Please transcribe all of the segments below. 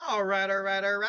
All right.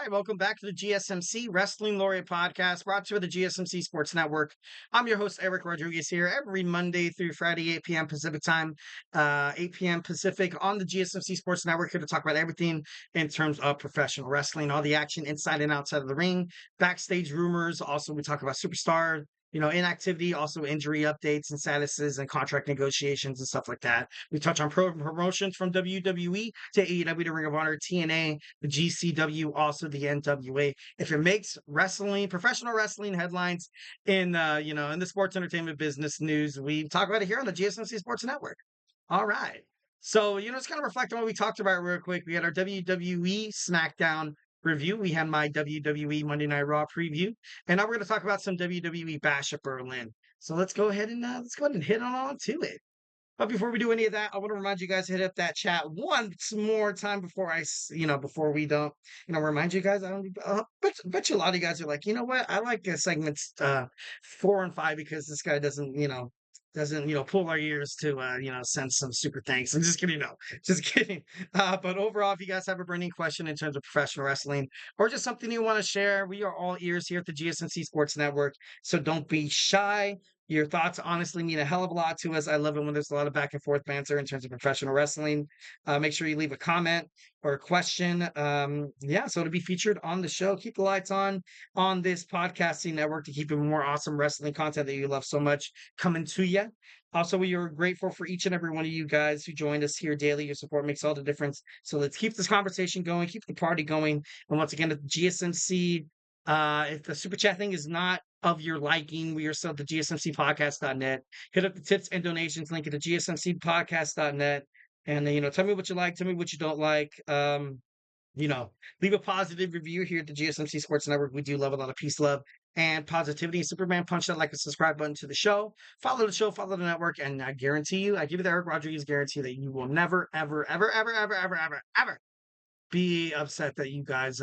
Welcome back to the GSMC Wrestling Laureate podcast brought to you by the GSMC Sports Network. I'm your host, Eric Rodriguez, here every Monday through Friday, 8 p.m. Pacific time, 8 p.m. Pacific on the GSMC Sports Network, here to talk about everything in terms of professional wrestling, all the action inside and outside of the ring, backstage rumors. Also, we talk about superstar, inactivity, also injury updates and statuses and contract negotiations and stuff like that. We touch on promotions from WWE to AEW to Ring of Honor, TNA, the GCW, also the NWA. If it makes wrestling, professional wrestling headlines in the sports entertainment business news, we talk about it here on the GSMC Sports Network. All right. So, it's kind of reflect on what we talked about real quick. We had our WWE SmackDown review. We had my WWE Monday Night Raw preview, and now we're going to talk about some WWE Bash at Berlin. So let's go ahead and hit on to it. But before we do any of that, I want to remind you guys to hit up that chat once more time before before we don't, remind you guys. I don't bet you a lot of you guys are like, you know what? I like segments 4 and 5 because this guy doesn't pull our ears to send some super thanks. I'm just kidding. No, just kidding. But overall, if you guys have a burning question in terms of professional wrestling or just something you want to share, we are all ears here at the GSMC Sports Network. So don't be shy. Your thoughts honestly mean a hell of a lot to us. I love it when there's a lot of back and forth banter in terms of professional wrestling. Make sure you leave a comment or a question. So to be featured on the show, keep the lights on this podcasting network to keep even more awesome wrestling content that you love so much coming to you. Also, we are grateful for each and every one of you guys who joined us here daily. Your support makes all the difference. So let's keep this conversation going, keep the party going. And once again, at GSMC, if the super chat thing is not of your liking, we are still at the GSMCpodcast.net. Hit up the tips and donations link at the GSMCpodcast.net. And tell me what you like, tell me what you don't like. Leave a positive review here at the GSMC Sports Network. We do love a lot of peace, love, and positivity. Superman, punch that like and subscribe button to the show. Follow the show, follow the network, and I guarantee you, I give you the Eric Rodriguez guarantee that you will never, ever, ever, ever, ever, ever, ever, ever be upset that you guys,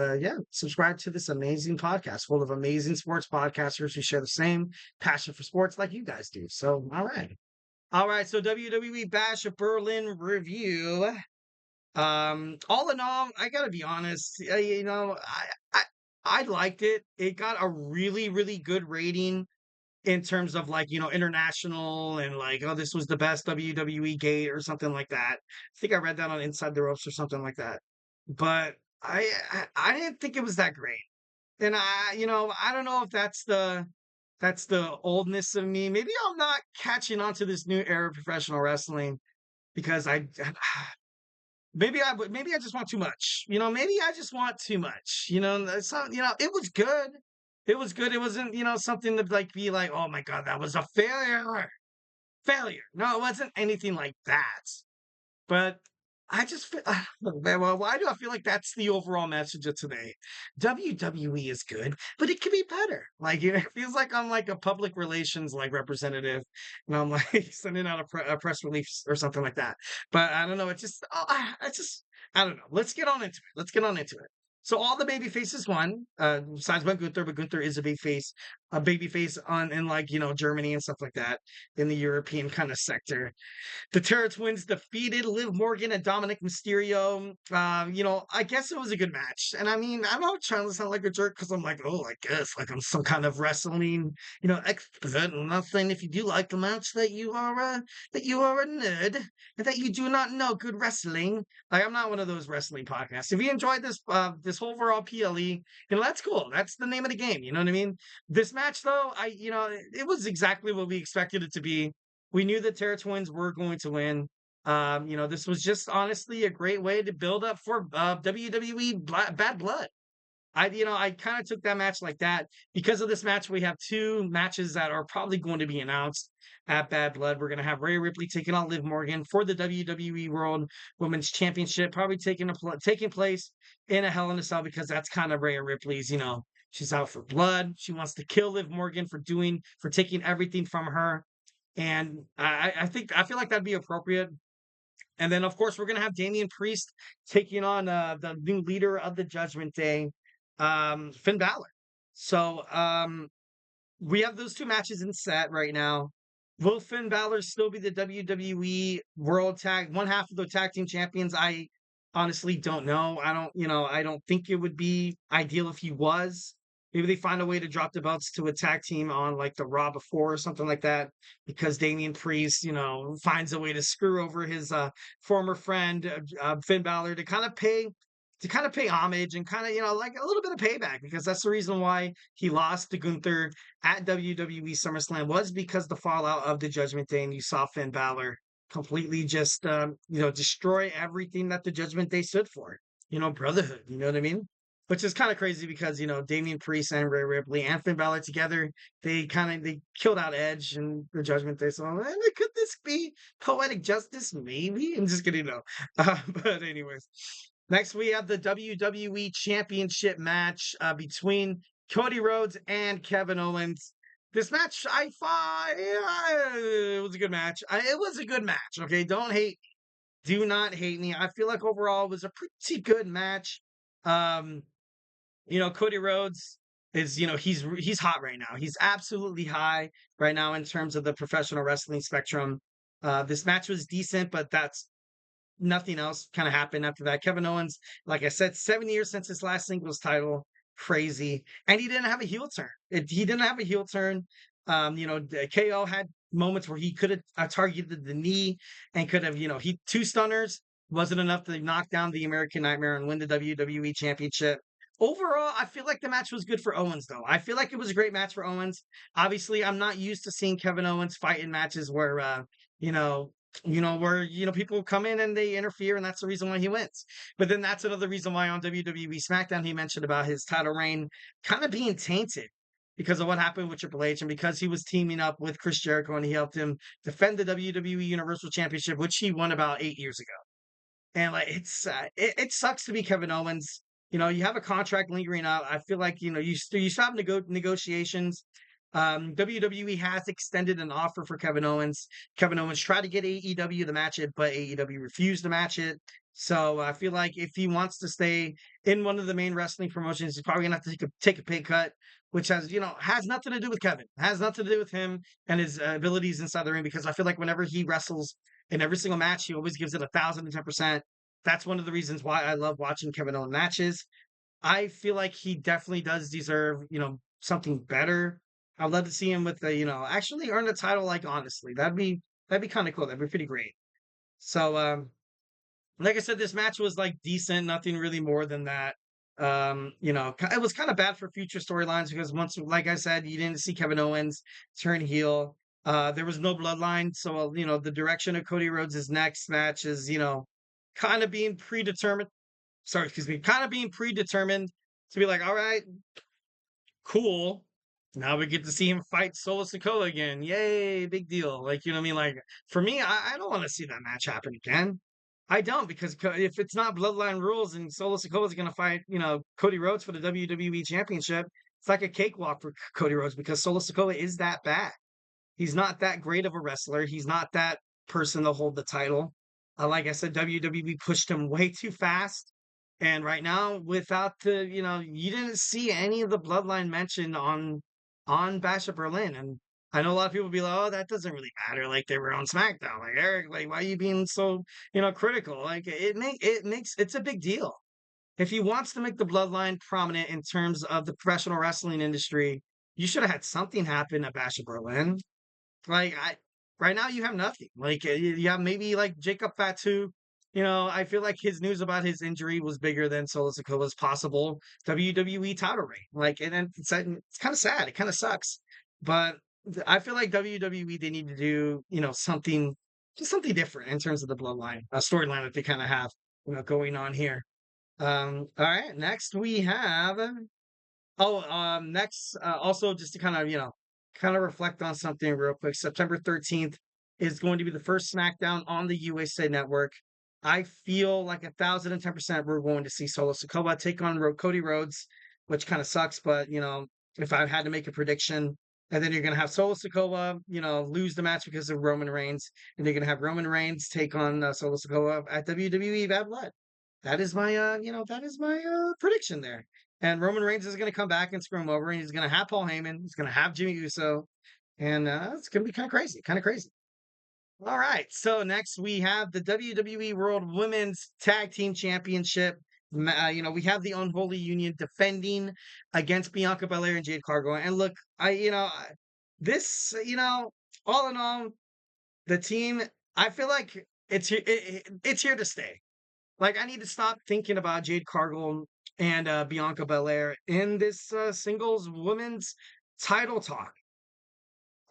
subscribe to this amazing podcast full of amazing sports podcasters who share the same passion for sports like you guys do. So, all right. All right. So, WWE Bash of Berlin review. All in all, I gotta be honest. I liked it. It got a really, really good rating in terms of international and like, oh, this was the best WWE gate or something like that. I think I read that on Inside the Ropes or something like that. But I didn't think it was that great. And I don't know if that's the oldness of me. Maybe I'm not catching on to this new era of professional wrestling because maybe I just want too much. Maybe I just want too much. It's not, it was good. It was good. It wasn't, something to like be like, oh my God, that was a failure. Failure. No, it wasn't anything like that. But I just feel, well, why do I feel like that's the overall message of today? WWE is good, but it could be better. Like it feels like I'm like a public relations like representative, and I'm like sending out a press release or something like that. But I don't know. I don't know. Let's get on into it. Let's get on into it. So all the baby faces won, besides one Gunther, but Gunther is a baby face on in like Germany and stuff like that in the European kind of sector. The Terror Twins defeated Liv Morgan and Dominik Mysterio. I guess it was a good match. And I mean, I'm not trying to sound like a jerk because I'm like, oh, I guess like I'm some kind of wrestling, expert. And I'm not saying if you do like the match that you are a nerd and that you do not know good wrestling. Like I'm not one of those wrestling podcasts. If you enjoyed this whole overall PLE, that's cool. That's the name of the game. You know what I mean? This match though, it was exactly what we expected it to be. We knew the Terror Twins were going to win. This was just honestly a great way to build up for WWE Bad Blood. I kind of took that match like that. Because of this match, we have two matches that are probably going to be announced at Bad Blood. We're going to have Rhea Ripley taking on Liv Morgan for the WWE World Women's Championship, probably taking place in a Hell in a Cell because that's kind of Rhea Ripley's. She's out for blood. She wants to kill Liv Morgan for taking everything from her. And I feel like that'd be appropriate. And then, of course, we're going to have Damian Priest taking on the new leader of the Judgment Day, Finn Balor. So we have those two matches in set right now. Will Finn Balor still be the WWE World Tag, one half of the tag team champions? honestly don't know. I don't think it would be ideal if he was. Maybe they find a way to drop the belts to a tag team on like the Raw before or something like that, because Damian Priest, finds a way to screw over his former friend Finn Balor to kind of pay homage and kind of like a little bit of payback, because that's the reason why he lost to Gunther at WWE SummerSlam, was because the fallout of the Judgment Day, and you saw Finn Balor completely just destroy everything that the Judgment Day stood for. Brotherhood. You know what I mean? Which is kind of crazy because Damian Priest and Rhea Ripley and Finn Balor together, they killed out Edge and the Judgment Day. So could this be poetic justice? Maybe. I'm just kidding. No. But anyways, next we have the WWE Championship match between Cody Rhodes and Kevin Owens. This match, I thought it was a good match. It was a good match. Okay, don't hate, do not hate me. I feel like overall it was a pretty good match. Um, Cody Rhodes is, he's hot right now. He's absolutely high right now in terms of the professional wrestling spectrum. This match was decent, but that's nothing else kind of happened after that. Kevin Owens, like I said, 7 years since his last singles title, crazy, and he didn't have a heel turn. He didn't have a heel turn. KO had moments where he could have targeted the knee and could have, he two stunners wasn't enough to knock down the American Nightmare and win the WWE Championship. Overall, I feel like the match was good for Owens, though. I feel like it was a great match for Owens. Obviously, I'm not used to seeing Kevin Owens fight in matches where, you know, where people come in and they interfere, and that's the reason why he wins. But then that's another reason why on WWE SmackDown he mentioned about his title reign kind of being tainted because of what happened with Triple H, and because he was teaming up with Chris Jericho and he helped him defend the WWE Universal Championship, which he won about 8 years ago. And like it sucks to be Kevin Owens. You have a contract lingering out. I feel like you stop negotiations. WWE has extended an offer for Kevin Owens. Kevin Owens tried to get AEW to match it, but AEW refused to match it. So I feel like if he wants to stay in one of the main wrestling promotions, he's probably gonna have to take a pay cut, which has nothing to do with Kevin. It has nothing to do with him and his abilities inside the ring. Because I feel like whenever he wrestles in every single match, he always gives it 1,010%. That's one of the reasons why I love watching Kevin Owens matches. I feel like he definitely does deserve, something better. I'd love to see him with the, actually earn the title. Like honestly, that'd be kind of cool. That'd be pretty great. So, like I said, this match was like decent, nothing really more than that. It was kind of bad for future storylines because once, like I said, you didn't see Kevin Owens turn heel. There was no bloodline, so the direction of Cody Rhodes' next match is, kind of being predetermined. Sorry, excuse me, kind of being predetermined to be like, all right, cool. Now we get to see him fight Solo Sikoa again. Yay, big deal. Like, you know what I mean? Like, for me, I don't want to see that match happen again. I don't, because if it's not Bloodline rules and Solo Sikoa is going to fight, Cody Rhodes for the WWE Championship, it's like a cakewalk for Cody Rhodes because Solo Sikoa is that bad. He's not that great of a wrestler. He's not that person to hold the title. Like I said, WWE pushed him way too fast. And right now, without the, you didn't see any of the bloodline mentioned on Bash of Berlin. And I know a lot of people be like, oh, that doesn't really matter. Like they were on SmackDown. Like Eric, like why are you being so, critical? Like it's a big deal. If he wants to make the bloodline prominent in terms of the professional wrestling industry, you should have had something happen at Bash of Berlin. Like right now you have nothing. Like you have maybe like Jacob Fatu. I feel like his news about his injury was bigger than Solo Sikoa's possible WWE title reign. Like, and then it's kind of sad. It kind of sucks, but I feel like WWE they need to do something, just something different in terms of the bloodline storyline that they kind of have going on here. All right, next we have next, also just to kind of reflect on something real quick. September 13th is going to be the first SmackDown on the USA Network. I feel like 1,010% we're going to see Solo Sikoa take on Cody Rhodes, which kind of sucks, but if I had to make a prediction, and then you're going to have Solo Sikoa, lose the match because of Roman Reigns, and you're going to have Roman Reigns take on Solo Sikoa at WWE Bad Blood. That is my prediction there. And Roman Reigns is going to come back and screw him over, and he's going to have Paul Heyman. He's going to have Jimmy Uso, and it's going to be kind of crazy, kind of crazy. All right. So next we have the WWE World Women's Tag Team Championship. We have the Unholy Union defending against Bianca Belair and Jade Cargill. And look, this, all in all, the team, I feel like it's here to stay. Like, I need to stop thinking about Jade Cargill and Bianca Belair in this singles women's title talk.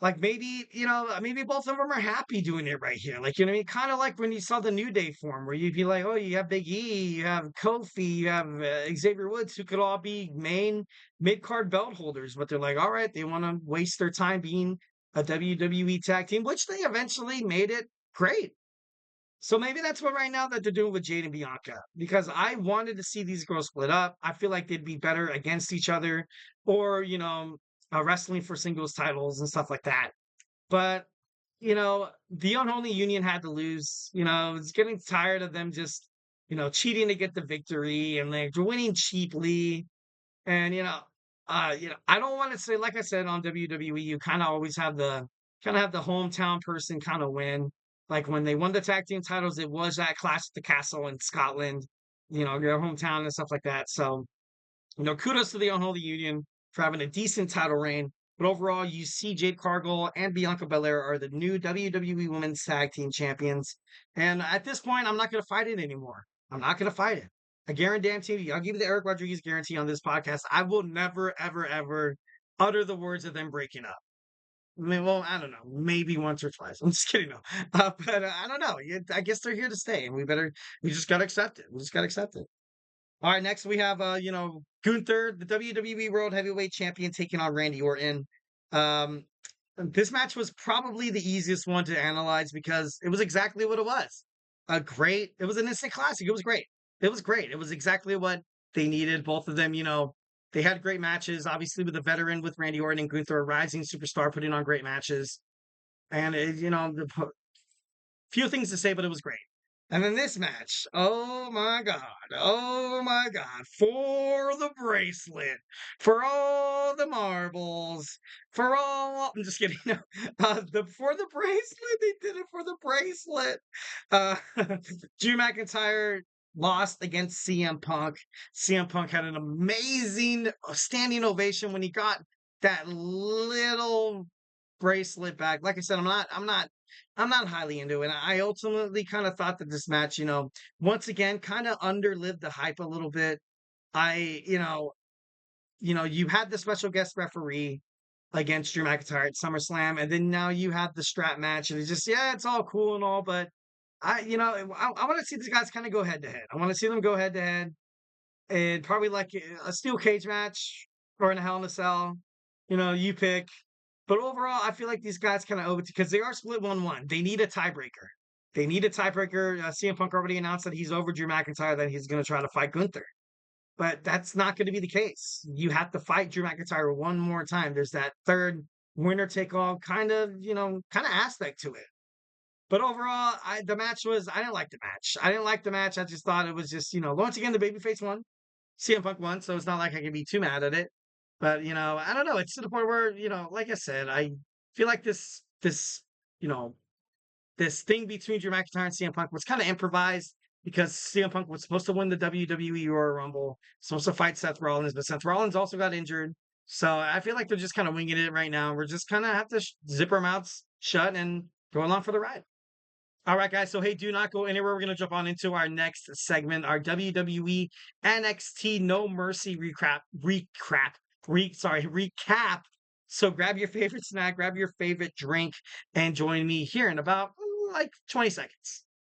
Like maybe, maybe both of them are happy doing it right here. Like, you know what I mean? Kind of like when you saw the New Day form, where you'd be like, oh, you have Big E, you have Kofi, you have Xavier Woods, who could all be main mid card belt holders. But they're like, all right, they want to waste their time being a WWE tag team, which they eventually made it great. So maybe that's what right now that they're doing with Jade and Bianca, because I wanted to see these girls split up. I feel like they'd be better against each other, or wrestling for singles titles and stuff like that. But the unholy union had to lose. It's getting tired of them just cheating to get the victory, and they're winning cheaply. And I don't want to say, like I said on WWE, you kind of always have the hometown person kind of win. Like when they won the tag team titles, it was that Clash at the Castle in Scotland, their hometown and stuff like that. So kudos to the Unholy Union for having a decent title reign. But overall, you see Jade Cargill and Bianca Belair are the new WWE Women's Tag Team Champions. And at this point, I'm not going to fight it anymore. I'm not going to fight it. I guarantee you, I'll give you the Eric Rodriguez guarantee on this podcast. I will never, ever, ever utter the words of them breaking up. I mean, well, I don't know, maybe once or twice. I'm just kidding, no. But I don't know. I guess they're here to stay, and we just got to accept it. We just got to accept it. All right, next we have Gunther, the WWE World Heavyweight Champion, taking on Randy Orton. Um, this match was probably the easiest one to analyze because it was exactly what it was. It was an instant classic. It was great. It was great. It was exactly what they needed. Both of them, they had great matches. Obviously, with a veteran with Randy Orton and Gunther, a rising superstar, putting on great matches. And few things to say, but it was great. And then this match, oh my God, for the bracelet, for all the marbles, I'm just kidding. No, for the bracelet, they did it for the bracelet. Uh, Drew McIntyre lost against CM Punk. CM Punk had an amazing standing ovation when he got that little bracelet back. Like I said, I'm not highly into it. I ultimately kind of thought that this match, once again, kind of underlived the hype a little bit. I, you had the special guest referee against Drew McIntyre at SummerSlam, and then now you have the strap match, and it's just, yeah, it's all cool and all, but I want to see these guys kind of go head to head. I want to see them go head to head, and probably like a steel cage match or in a Hell in a Cell. You pick. But overall, I feel like these guys kind of owe it because they are split 1-1. They need a tiebreaker. They need a tiebreaker. CM Punk already announced that he's over Drew McIntyre, that he's going to try to fight Gunther. But that's not going to be the case. You have to fight Drew McIntyre one more time. There's that third winner take all kind of aspect to it. But overall, I didn't like the match. I didn't like the match. I just thought it was just, once again, the babyface won. CM Punk won, so it's not like I can be too mad at it. But I don't know. It's to the point where like I said, I feel like you know, this thing between Drew McIntyre and CM Punk was kind of improvised because CM Punk was supposed to win the WWE Royal Rumble, supposed to fight Seth Rollins, but Seth Rollins also got injured. So I feel like they're just kind of winging it right now. We're just kind of have to zip our mouths shut and go along for the ride. All right, guys. So, hey, do not go anywhere. We're going to jump on into our next segment, our WWE NXT No Mercy recap. So, grab your favorite snack, grab your favorite drink, and join me here in about like 20 seconds.